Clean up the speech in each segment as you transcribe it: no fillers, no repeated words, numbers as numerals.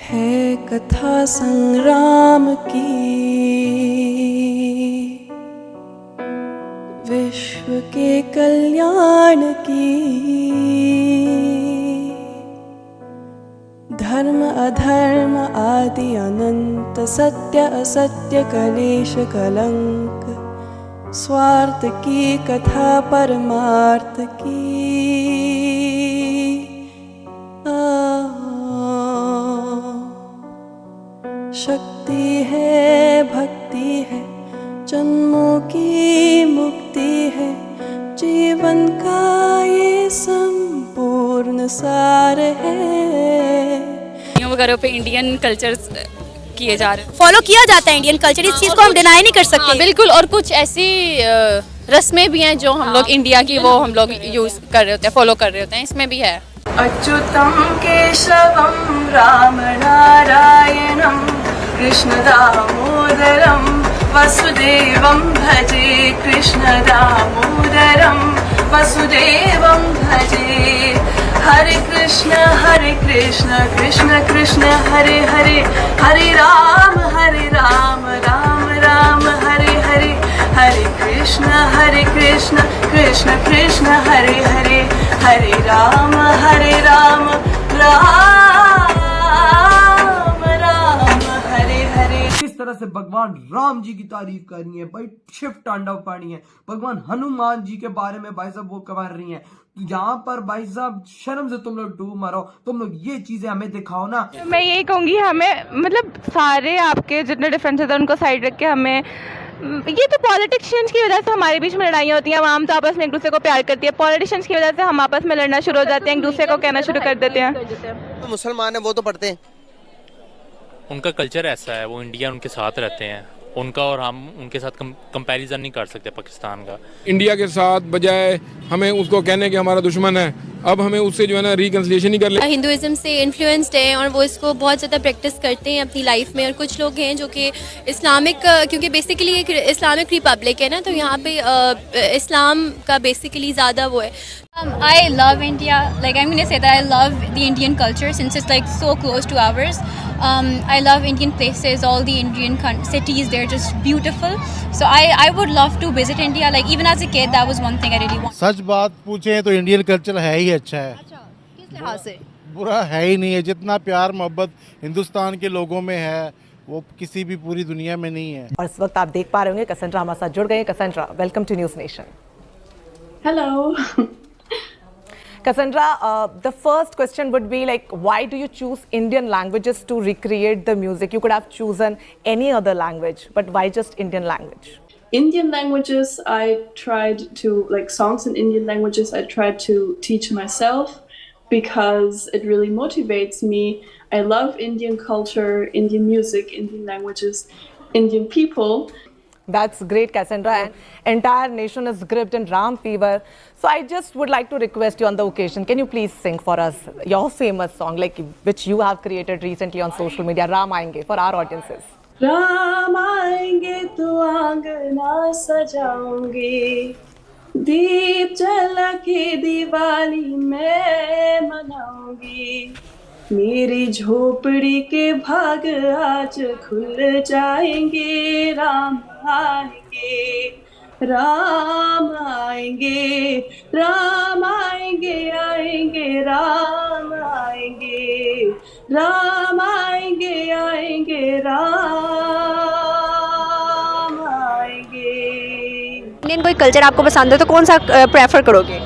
है कथा संग्राम की, विश्व के कल्याण की। धर्म अधर्म आदि अनंत, सत्य असत्य कलेश कलंक, स्वार्थ की कथा परमार्थ की। शक्ति है भक्ति है, जन्मों की मुक्ति है, जीवन का ये संपूर्ण सार है। वगैरह पे इंडियन कल्चर्स किए जा रहे हैं, फॉलो किया जाता है इंडियन कल्चर, इस चीज़ को हम डिनाई नहीं कर सकते। बिल्कुल। और कुछ ऐसी रस्में भी हैं जो हम लोग इंडिया की वो हम लोग यूज कर रहे होते हैं, फॉलो कर रहे होते हैं, इसमें भी है। अच्युतं केशवं राम नारायणं कृष्ण दामोदरं वसुदेवं भजे, कृष्ण दामोदरं वसुदेवं भजे। हरे कृष्ण कृष्ण कृष्ण हरे हरे, हरे राम राम राम हरे हरे। हरे कृष्ण कृष्ण कृष्ण हरे हरे, हरे राम राम राम हरे हरे। किस तरह से भगवान राम जी की तारीफ करनी है भाई, शिव तांडव पानी है। भगवान हनुमान जी के बारे में भाई साहब वो कर रही हैं, यहाँ पर भाई साहब शर्म से तुम लोग डूब मरो। तुम लोग ये चीजें हमें दिखाओ ना। मैं यही कहूँगी, हमें मतलब सारे आपके जितने डिफरेंसेस हैं उनको साइड रख के हमें, ये तो पॉलिटिशियंस की वजह से हमारे बीच में लड़ाइयाँ होती हैं, आवाम तो आपस में एक दूसरे को प्यार करती है, पॉलिटिशियंस की वजह से हम आपस में लड़ना शुरू हो जाते हैं, एक दूसरे को कहना शुरू कर देते हैं। तो मुसलमान है वो तो पढ़ते हैं, उनका कल्चर ऐसा है, वो इंडिया उनके साथ रहते हैं, उनका और हम उनके साथ कंपैरिजन नहीं कर सकते पाकिस्तान का। इंडिया के साथ बजाय हमें उसको कहने कि हमारा दुश्मन है, अब हमें उससे जो है ना रिकंसिलिएशन ही कर ले। हिंदुइज्म से इन्फ्लुएंस्ड है और वो इसको बहुत ज़्यादा प्रैक्टिस करते हैं अपनी लाइफ में। और कुछ लोग हैं जो कि इस्लामिक, क्योंकि बेसिकली एक इस्लामिक रिपब्लिक है ना, तो यहाँ पे इस्लाम का बेसिकली ज़्यादा वो है। I love India. Like I'm gonna say that I love the Indian culture since it's like so close to ours. I love Indian places, all the Indian cities. They're just beautiful. So I would love to visit India. Like even as a kid, that was one thing I really wanted. सच बात पूछे तो Indian culture है ही अच्छा है। अच्छा, किस लिहाज से? बुरा है ही नहीं है। जितना प्यार मोहब्बत हिंदुस्तान के लोगों में है वो किसी भी पूरी दुनिया में नहीं है। और इस वक्त आप देख पा रहे होंगे कैसेंड्रा हमारे साथ जुड़ गए। Cassandra, welcome to News Nation. Hello Cassandra, the first question would be like, why do you choose Indian languages to recreate the music? You could have chosen any other language, but why just Indian language? Indian languages, I tried to, like songs in Indian languages, I tried to teach myself because it really motivates me. I love Indian culture, Indian music, Indian languages, Indian people. That's great, Cassandra. And entire nation is gripped in Ram fever. So I just would like to request you on the occasion, can you please sing for us your famous song, like which you have created recently on social media, Ram Aayenge, for our audiences. Ram आएंगे तो आंगना सजाऊंगी, दीप जला के दिवाली मैं मनाऊंगी, मेरी झोपड़ी के भाग आज खुल जाएंगे। राम आएंगे, राम आएंगे, राम आएंगे, आएंगे राम आएंगे, राम आएंगे, आएंगे राम आएंगे। इंडियन कोई कल्चर आपको पसंद है तो कौन सा प्रेफर करोगे?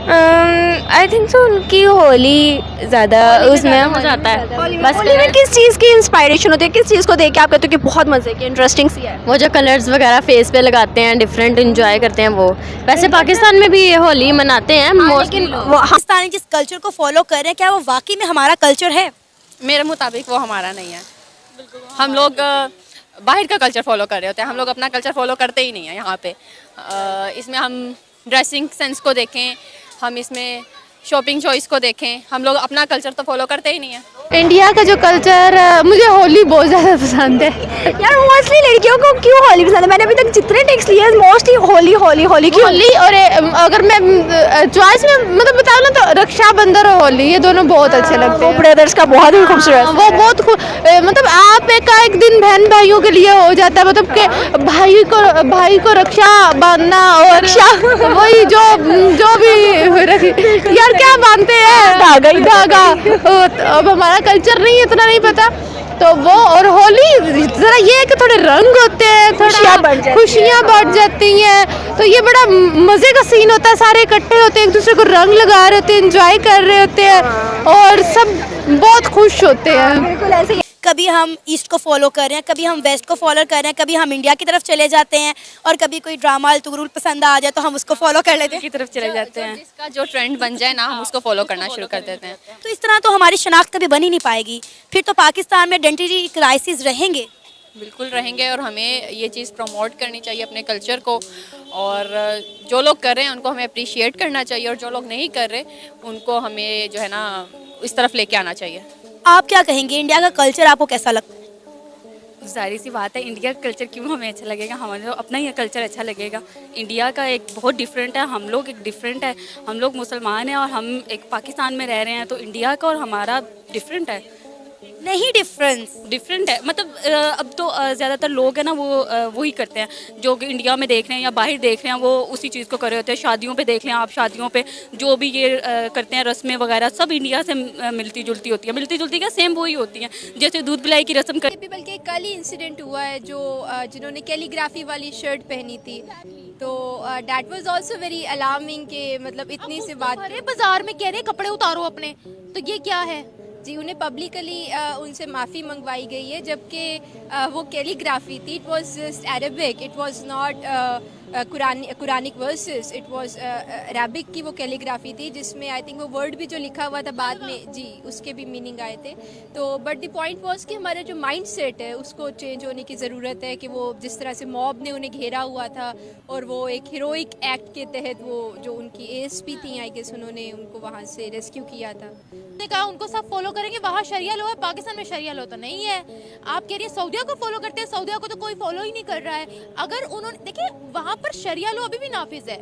आई थिंक सो उनकी होली ज़्यादा उसमें हो जाता है। बस होली में किस चीज़ की इंस्पायरेशन होती है, किस चीज़ को देख के आप कहते हो कि बहुत मजे की इंटरेस्टिंग सी है? वो जो कलर्स वगैरह फेस पे लगाते हैं, डिफरेंट इंजॉय करते हैं वो। वैसे पाकिस्तान में भी ये होली मनाते हैं मोस्टली। लेकिन वो पाकिस्तानी जिस कल्चर को फॉलो कर रहे हैं, क्या वो वाकई में हमारा कल्चर है? मेरे मुताबिक वो हमारा नहीं है। हम लोग बाहर का कल्चर फॉलो कर रहे होते हैं, हम लोग अपना कल्चर फॉलो करते ही नहीं है यहाँ पे। इसमें हम ड्रेसिंग सेंस को देखें, हम इसमें शॉपिंग चॉइस को देखें, हम लोग अपना कल्चर तो फॉलो करते ही नहीं है। इंडिया का जो कल्चर, मुझे होली बहुत ज़्यादा पसंद है यार। मोस्टली लड़कियों को क्यों होली पसंद है? मैंने अभी तक जितने टेक्स्ट लिए मोस्टली होली होली होली क्यों? होली और अगर मैं चॉइस में मतलब बताऊँ ना तो रक्षाबंधन और होली, ये दोनों बहुत अच्छे लगते हैं। ब्रदर्स का बहुत ही खूबसूरत, वो बहुत मतलब आप एक दिन बहन भाइयों के लिए हो जाता है, मतलब कि भाई को रक्षा बांधना और रक्षा वही जो भी यार क्या बांधते हैं, धागा। अब हमारा कल्चर नहीं, इतना नहीं पता। तो वो और होली जरा ये है कि थोड़े रंग होते हैं, थोड़ा खुशियाँ बढ़ जाती हैं, तो ये बड़ा मज़े का सीन होता है। सारे इकट्ठे होते हैं, एक दूसरे को रंग लगा रहे होते हैं, एंजॉय कर रहे होते हैं और सब बहुत खुश होते हैं। बिल्कुल ऐसे ही। कभी हम ईस्ट को फॉलो कर रहे हैं, कभी हम वेस्ट को फॉलो कर रहे हैं, कभी हम इंडिया की तरफ चले जाते हैं और कभी कोई ड्रामा तुगरुल पसंद आ जाए तो हम उसको फॉलो कर लेते हैं, की तरफ चले जाते हैं। जिसका जो ट्रेंड बन जाए ना, हम उसको फॉलो करना शुरू कर देते हैं। तो इस तरह तो हमारी शनाख्त कभी बन ही नहीं पाएगी, फिर तो पाकिस्तान में आइडेंटिटी क्राइसिस रहेंगे। बिल्कुल रहेंगे और हमें ये चीज़ प्रमोट करनी चाहिए अपने कल्चर को, और जो लोग कर रहे हैं उनको हमें अप्रिशिएट करना चाहिए और जो लोग नहीं कर रहे उनको हमें जो है ना इस तरफ लेके आना चाहिए। आप क्या कहेंगे, इंडिया का कल्चर आपको कैसा लगता है? जाहिर सी बात है, इंडिया का कल्चर क्यों हमें अच्छा लगेगा, हमारे अपना ही कल्चर अच्छा लगेगा। इंडिया का एक बहुत डिफरेंट है, हम लोग एक डिफरेंट है, हम लोग मुसलमान हैं और हम एक पाकिस्तान में रह रहे हैं, तो इंडिया का और हमारा डिफरेंट है। नहीं डिफरेंट है, मतलब अब तो ज़्यादातर लोग हैं ना वो वही करते हैं, जो कि इंडिया में देख रहे हैं या बाहर देख रहे हैं वो उसी चीज़ को कर रहे होते हैं। शादियों पे देख लें आप, शादियों पे जो भी ये करते हैं रस्में वगैरह सब इंडिया से मिलती जुलती होती है, मिलती जुलती क्या सेम वही होती हैं, जैसे दूध पिलाई की रस्म कर। बल्कि कल ही इंसिडेंट हुआ है जो जिन्होंने कैलीग्राफी वाली शर्ट पहनी थी, तो that was also very alarming के मतलब इतनी सी बात। अरे बाजार में कह रहे कपड़े उतारो अपने, तो ये क्या है जी? उन्हें पब्लिकली उनसे माफ़ी मंगवाई गई है, जबकि वो कैलीग्राफी थी, it was just Arabic, it was not Quranic verses, it was Arabic की वो कैलीग्राफी थी, जिसमें आई थिंक वो वर्ड भी जो लिखा हुआ था बाद में जी उसके भी मीनिंग आए थे। तो बट द पॉइंट वाज कि हमारा जो माइंड सेट है उसको चेंज होने की ज़रूरत है, कि वो जिस तरह से मॉब ने उन्हें घेरा हुआ था और वो एक हीरोइक एक्ट के तहत वो जो उनकी ASP थी आई गेस, उन्होंने उनको वहाँ से रेस्क्यू किया था। ने कहा उनको सब फॉलो करेंगे, वहाँ शरिया लो है, पाकिस्तान में शरिया लो तो नहीं है। आप कह रही है सऊदिया को फॉलो करते हैं, सऊदिया को तो कोई फॉलो ही नहीं कर रहा है। अगर उन्होंने देखिए वहाँ पर शरिया लो अभी भी नाफिज है,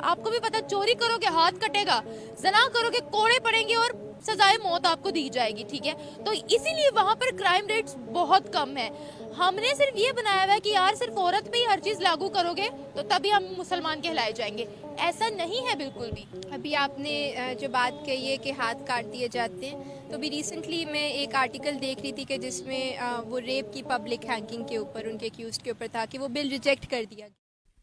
आपको भी पता, चोरी करोगे हाथ कटेगा, जना करोगे कोड़े पड़ेंगे और सजाए मौत आपको दी जाएगी, ठीक है। तो इसीलिए वहाँ पर क्राइम रेट्स बहुत कम है। हमने सिर्फ ये बनाया हुआ है कि यार सिर्फ औरत पे ही हर चीज़ लागू करोगे तो तभी हम मुसलमान कहलाए जाएंगे, ऐसा नहीं है बिल्कुल भी। अभी आपने जो बात कही है कि हाथ काट दिए जाते हैं, तो भी रिसेंटली मैं एक आर्टिकल देख रही थी कि जिसमें वो रेप की पब्लिक हैंगिंग के ऊपर, उनके एक्यूज्ड के ऊपर था कि वो बिल रिजेक्ट कर दिया।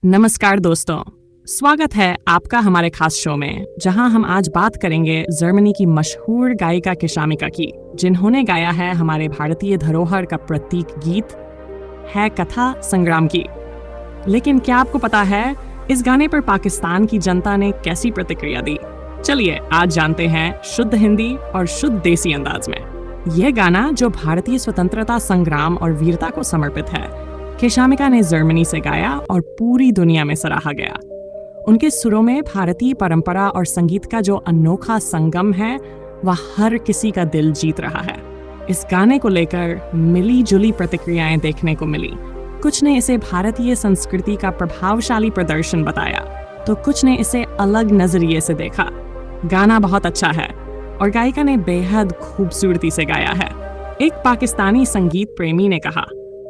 नमस्कार दोस्तों, स्वागत है आपका हमारे खास शो में, जहां हम आज बात करेंगे जर्मनी की मशहूर गायिका किशामिका की, जिन्होंने गाया है हमारे भारतीय धरोहर का प्रतीक गीत है कथा संग्राम की। लेकिन क्या आपको पता है इस गाने पर पाकिस्तान की जनता ने कैसी प्रतिक्रिया दी? चलिए आज जानते हैं शुद्ध हिंदी और शुद्ध देसी अंदाज में। यह गाना जो भारतीय स्वतंत्रता संग्राम और वीरता को समर्पित है, किशामिका ने जर्मनी से गाया और पूरी दुनिया में सराहा गया। उनके सुरों में भारतीय परंपरा और संगीत का जो अनोखा संगम है वह हर किसी का दिल जीत रहा है। इस गाने को लेकर मिली जुली प्रतिक्रियाएं देखने को मिली। कुछ ने इसे भारतीय संस्कृति का प्रभावशाली प्रदर्शन बताया, तो कुछ ने इसे अलग नजरिए से देखा। गाना बहुत अच्छा है और गायिका ने बेहद खूबसूरती से गाया है, एक पाकिस्तानी संगीत प्रेमी ने कहा।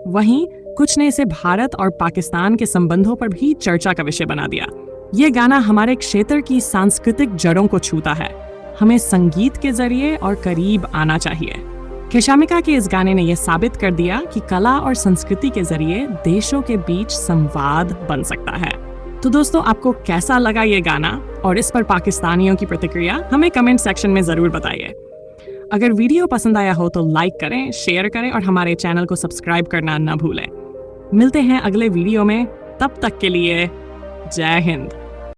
वहीं कुछ ने इसे भारत और पाकिस्तान के संबंधों पर भी चर्चा का विषय बना दिया। ये गाना हमारे क्षेत्र की सांस्कृतिक जड़ों को छूता है। हमें संगीत के जरिए और करीब आना चाहिए। किशामिका के इस गाने ने यह साबित कर दिया कि कला और संस्कृति के जरिए देशों के बीच संवाद बन सकता है। तो दोस्तों, आपको कैसा लगा ये गाना और इस पर पाकिस्तानियों की प्रतिक्रिया हमें कमेंट सेक्शन में जरूर बताइए। अगर वीडियो पसंद आया हो तो लाइक करें, शेयर करें और हमारे चैनल को सब्सक्राइब करना न भूलें। मिलते हैं अगले वीडियो में, तब तक के लिए जय हिंद।